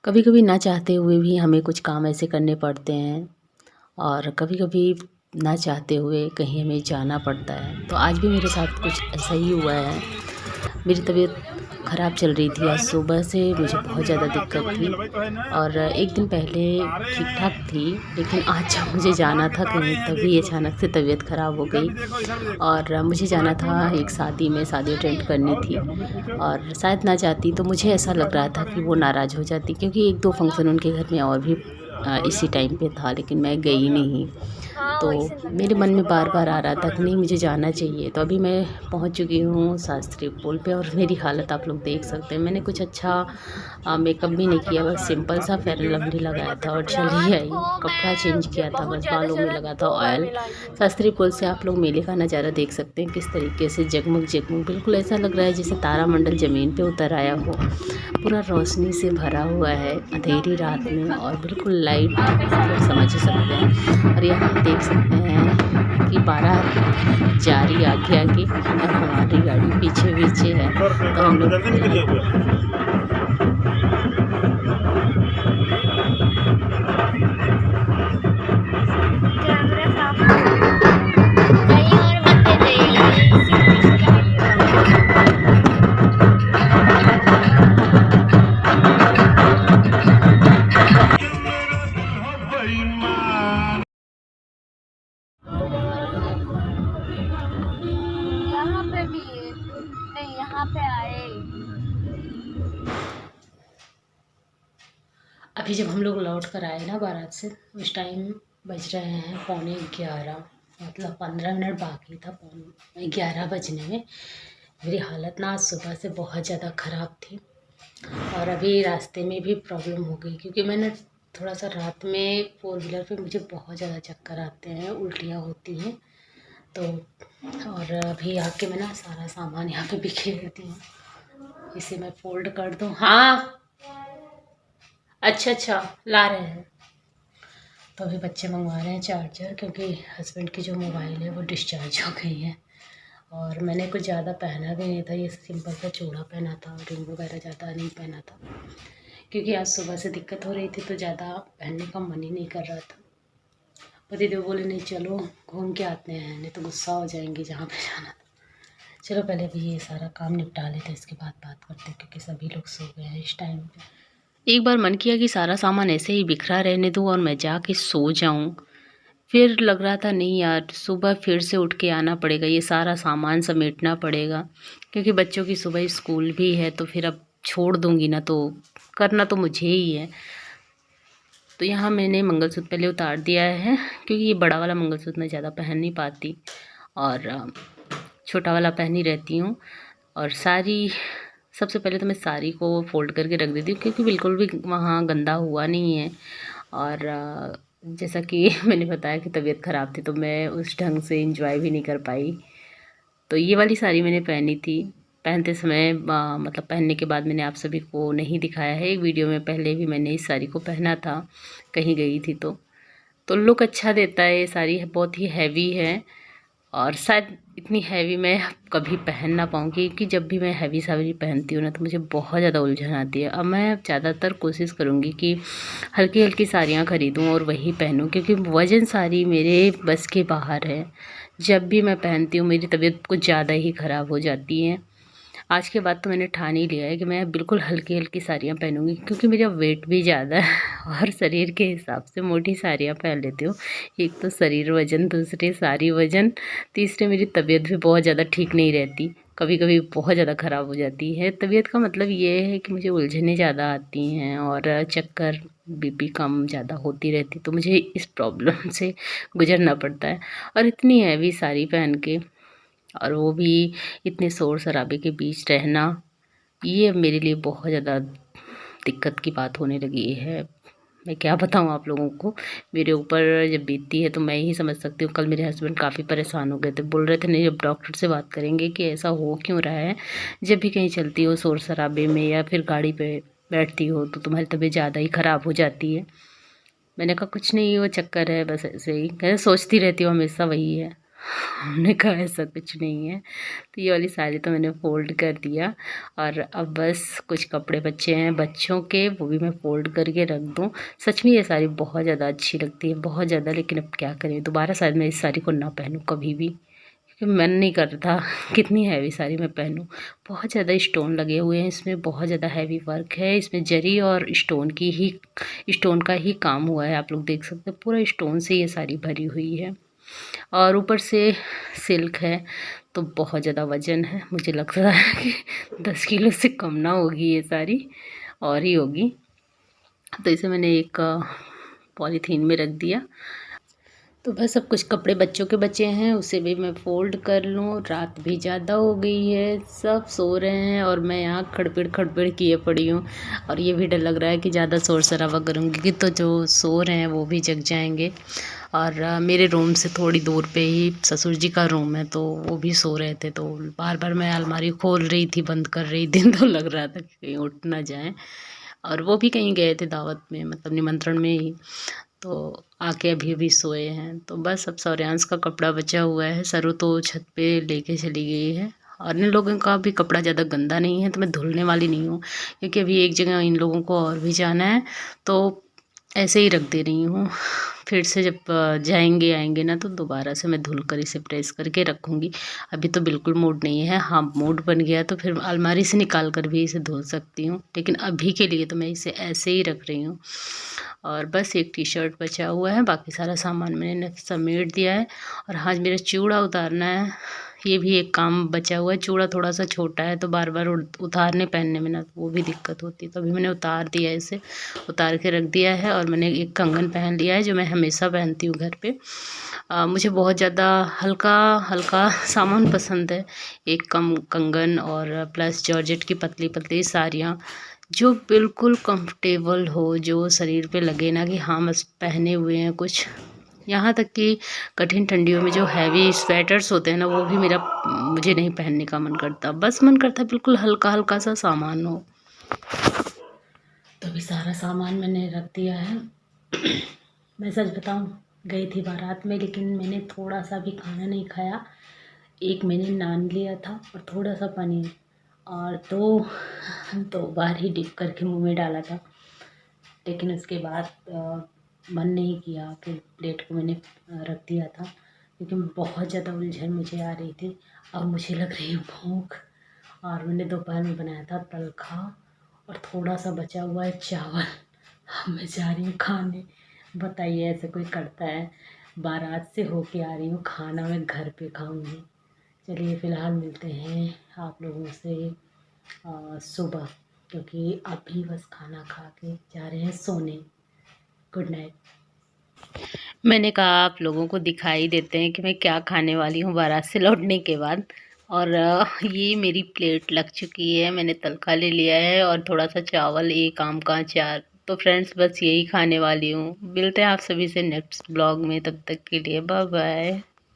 कभी कभी ना चाहते हुए भी हमें कुछ काम ऐसे करने पड़ते हैं और कभी कभी ना चाहते हुए कहीं हमें जाना पड़ता है। तो आज भी मेरे साथ कुछ ऐसा ही हुआ है। मेरी तबीयत ख़राब चल रही थी, आज सुबह से मुझे बहुत ज़्यादा दिक्कत थी और एक दिन पहले ठीक ठाक थी, लेकिन आज जब मुझे जाना था कहीं तभी अचानक से तबीयत ख़राब हो गई। और मुझे जाना था एक शादी में, शादी अटेंड करनी थी और शायद ना जाती तो मुझे ऐसा लग रहा था कि वो नाराज़ हो जाती, क्योंकि एक दो फंक्शन उनके घर में और भी इसी टाइम पे था, लेकिन मैं गई नहीं। तो मेरे मन में बार बार आ रहा था कि नहीं, मुझे जाना चाहिए। तो अभी मैं पहुंच चुकी हूँ शास्त्री पुल पे और मेरी हालत आप लोग देख सकते हैं। मैंने कुछ अच्छा मेकअप भी नहीं किया, बस सिंपल सा फेयर लवली लगाया था और चली आई। कपड़ा चेंज किया था, बस बालों में लगा था ऑयल। शास्त्री पुल से आप लोग मेले का नज़ारा देख सकते हैं, किस तरीके से जगमग जगमग, बिल्कुल ऐसा लग रहा है जैसे तारामंडल ज़मीन पे उतर आया हो। पूरा रोशनी से भरा हुआ है अंधेरी रात में और बिल्कुल लाइट, आप लोग समझ ही सकते हैं। और यहाँ देख सकते हैं कि 12 जा रही आगे आगे और हमारी गाड़ी पीछे पीछे है। तो हम लोग यहाँ पे भी नहीं, यहाँ पे आए। अभी जब हम लोग लौट कर आए ना बारात से, उस टाइम बज रहे हैं 11:15, मतलब 15 मिनट बाकी था 11 बजने में। मेरी हालत ना आज सुबह से बहुत ज़्यादा ख़राब थी और अभी रास्ते में भी प्रॉब्लम हो गई, क्योंकि मैंने थोड़ा सा रात में 4 व्हीलर पे मुझे बहुत ज़्यादा चक्कर आते हैं, उल्टियाँ होती हैं। तो और अभी आके मैं ना सारा सामान यहाँ पे बिखेर देती हूँ, इसे मैं फोल्ड कर दूँ। हाँ, अच्छा ला रहे हैं। तो अभी बच्चे मंगवा रहे हैं चार्जर, क्योंकि हस्बैंड की जो मोबाइल है वो डिस्चार्ज हो गई है। और मैंने कुछ ज़्यादा पहना भी नहीं था, ये सिंपल सा चूड़ा पहना था, रिंग वगैरह ज़्यादा नहीं पहना था, क्योंकि आज सुबह से दिक्कत हो रही थी तो ज़्यादा पहनने का मन ही नहीं कर रहा था। पतिदेव बोले नहीं चलो घूम के आते हैं, नहीं तो गुस्सा हो जाएंगे जहाँ पे जाना था। चलो पहले भी ये सारा काम निपटा लेते, इसके बाद बात करते हैं, क्योंकि सभी लोग सो गए हैं इस टाइम पे। एक बार मन किया कि सारा सामान ऐसे ही बिखरा रहने दूँ और मैं जाके सो जाऊँ, फिर लग रहा था नहीं यार, सुबह फिर से उठ के आना पड़ेगा, ये सारा सामान समेटना पड़ेगा, क्योंकि बच्चों की सुबह स्कूल भी है। तो फिर अब छोड़ दूँगी ना, तो करना तो मुझे ही है। तो यहाँ मैंने मंगलसूत्र पहले उतार दिया है, क्योंकि ये बड़ा वाला मंगलसूत्र मैं ज़्यादा पहन नहीं पाती और छोटा वाला पहनी रहती हूँ। और साड़ी, सबसे पहले तो मैं साड़ी को फोल्ड करके रख देती हूँ, क्योंकि बिल्कुल भी वहाँ गंदा हुआ नहीं है। और जैसा कि मैंने बताया कि तबीयत ख़राब थी, तो मैं उस ढंग से इंजॉय भी नहीं कर पाई। तो ये वाली साड़ी मैंने पहनी थी, पहनते समय मतलब पहनने के बाद मैंने आप सभी को नहीं दिखाया है। एक वीडियो में पहले भी मैंने इस साड़ी को पहना था, कहीं गई थी तो लुक अच्छा देता है। ये साड़ी बहुत ही हैवी है और शायद इतनी हैवी मैं कभी पहन ना पाऊँ, क्योंकि जब भी मैं हैवी साड़ी पहनती हूँ ना तो मुझे बहुत ज़्यादा उलझन आती है। अब मैं ज़्यादातर कोशिश करूँगी कि हल्की हल्की साड़ियाँ ख़रीदूँ और वही पहनूँ, क्योंकि वजन साड़ी मेरे बस के बाहर है। जब भी मैं पहनती हूँ मेरी तबीयत कुछ ज़्यादा ही ख़राब हो जाती है। आज के बाद तो मैंने ठान ही लिया है कि मैं बिल्कुल हल्की हल्की साड़ियाँ पहनूंगी, क्योंकि मेरा वेट भी ज़्यादा है और शरीर के हिसाब से मोटी साड़ियाँ पहन लेती हूँ। एक तो शरीर वजन, दूसरे साड़ी वजन, तीसरे मेरी तबीयत भी बहुत ज़्यादा ठीक नहीं रहती, कभी कभी बहुत ज़्यादा ख़राब हो जाती है। तबीयत का मतलब ये है कि मुझे उलझनें ज़्यादा आती हैं और चक्कर, बीपी कम ज़्यादा होती रहती, तो मुझे इस प्रॉब्लम से गुजरना पड़ता है। और इतनी हैवी साड़ी पहन के, और वो भी इतने शोर शराबे के बीच रहना, ये अब मेरे लिए बहुत ज़्यादा दिक्कत की बात होने लगी है। मैं क्या बताऊँ आप लोगों को, मेरे ऊपर जब बीतती है तो मैं ही समझ सकती हूँ। कल मेरे हस्बैंड काफ़ी परेशान हो गए थे, बोल रहे थे नहीं अब डॉक्टर से बात करेंगे कि ऐसा हो क्यों रहा है, जब भी कहीं चलती हो शोर शराबे में या फिर गाड़ी पे बैठती हो तो तुम्हारी तबीयत ज़्यादा ही ख़राब हो जाती है। मैंने कहा कुछ नहीं, वो चक्कर है बस, ऐसे ही कहते सोचती रहती हूँ हमेशा वही है। हमने कहा ऐसा कुछ नहीं है। तो ये वाली साड़ी तो मैंने फ़ोल्ड कर दिया और अब बस कुछ कपड़े बचे हैं बच्चों के, वो भी मैं फ़ोल्ड करके रख दूँ। सच में ये साड़ी बहुत ज़्यादा अच्छी लगती है, बहुत ज़्यादा, लेकिन अब क्या करें, दोबारा शायद मैं इस साड़ी को ना पहनूँ कभी भी, क्योंकि मन नहीं कर रहा कितनी हैवी साड़ी मैं पहनूँ। बहुत ज़्यादा स्टोन लगे हुए हैं इसमें, बहुत ज़्यादा हैवी वर्क है इसमें, जरी और स्टोन का ही काम हुआ है। आप लोग देख सकते हैं पूरा स्टोन से ये साड़ी भरी हुई है और ऊपर से सिल्क है, तो बहुत ज़्यादा वज़न है। मुझे लग रहा है कि 10 किलो से कम ना होगी ये साड़ी, और ही होगी। तो इसे मैंने एक पॉलीथीन में रख दिया। तो बस अब कुछ कपड़े बच्चों के बचे हैं, उसे भी मैं फ़ोल्ड कर लूँ। रात भी ज़्यादा हो गई है, सब सो रहे हैं और मैं यहाँ खड़पिड़ किए पड़ी हूँ। और ये भी डर लग रहा है कि ज़्यादा शोर शराबा करूँगी तो जो सो रहे हैं वो भी जग जाएंगे। और मेरे रूम से थोड़ी दूर पे ही ससुर जी का रूम है, तो वो भी सो रहे थे। तो बार बार मैं अलमारी खोल रही थी, बंद कर रही थी, तो लग रहा था कि कहीं उठ ना जाएँ। और वो भी कहीं गए थे दावत में, मतलब निमंत्रण में ही, तो आके अभी अभी सोए हैं। तो बस अब सौर्यांश का कपड़ा बचा हुआ है, सरू तो छत पे लेके चली गई है। और इन लोगों का भी कपड़ा ज़्यादा गंदा नहीं है, तो मैं धुलने वाली नहीं हूँ, क्योंकि अभी एक जगह इन लोगों को और भी जाना है, तो ऐसे ही रख दे रही हूँ। फिर से जब जाएंगे आएंगे ना, तो दोबारा से मैं धुल कर इसे प्रेस करके रखूँगी। अभी तो बिल्कुल मूड नहीं है। हाँ, मूड बन गया तो फिर अलमारी से निकाल कर भी इसे धुल सकती हूँ, लेकिन अभी के लिए तो मैं इसे ऐसे ही रख रही हूँ। और बस एक टी शर्ट बचा हुआ है, बाकी सारा सामान मैंने समेट दिया है। और हाँ, मेरा चूड़ा उतारना है, ये भी एक काम बचा हुआ है। चूड़ा थोड़ा सा छोटा है, तो बार बार उतारने पहनने में ना वो भी दिक्कत होती है, तो अभी मैंने उतार दिया है, इसे उतार के रख दिया है। और मैंने एक कंगन पहन लिया है, जो मैं हमेशा पहनती हूँ घर पे। मुझे बहुत ज़्यादा हल्का हल्का सामान पसंद है, एक कम कंगन और प्लस जॉर्जेट की पतली पतली साड़ियाँ, जो बिल्कुल कंफर्टेबल हो, जो शरीर पे लगे ना कि हाँ बस पहने हुए हैं कुछ। यहाँ तक कि कठिन ठंडियों में जो हैवी स्वेटर्स होते हैं ना, वो भी मुझे नहीं पहनने का मन करता। बस मन करता है बिल्कुल हल्का हल्का सा सामान हो। तो अभी सारा सामान मैंने रख दिया है। मैं सच बताऊं, गई थी बारात में, लेकिन मैंने थोड़ा सा भी खाना नहीं खाया। एक मैंने नान लिया था और थोड़ा सा पनीर, और दो बार ही डिप करके मुंह में डाला था। लेकिन उसके बाद मन नहीं किया, फिर प्लेट को मैंने रख दिया था, क्योंकि बहुत ज़्यादा उलझन मुझे आ रही थी। अब मुझे लग रही है भूख। और मैंने दोपहर में बनाया था तलखा, और थोड़ा सा बचा हुआ है चावल। अब मैं जा रही हूँ खाने। बताइए ऐसे कोई करता है? बारात से होके आ रही हूँ, खाना मैं घर पे खाऊंगी। चलिए फ़िलहाल मिलते हैं आप लोगों से सुबह, क्योंकि अभी बस खाना खा के जा रहे हैं सोने। Good night. मैंने कहा आप लोगों को दिखाई देते हैं कि मैं क्या खाने वाली हूँ बारात से लौटने के बाद। और ये मेरी प्लेट लग चुकी है, मैंने तलखा ले लिया है और थोड़ा सा चावल, एक आम का अचार। तो फ्रेंड्स बस यही खाने वाली हूँ। मिलते हैं आप सभी से नेक्स्ट ब्लॉग में, तब तक के लिए बाय बाय।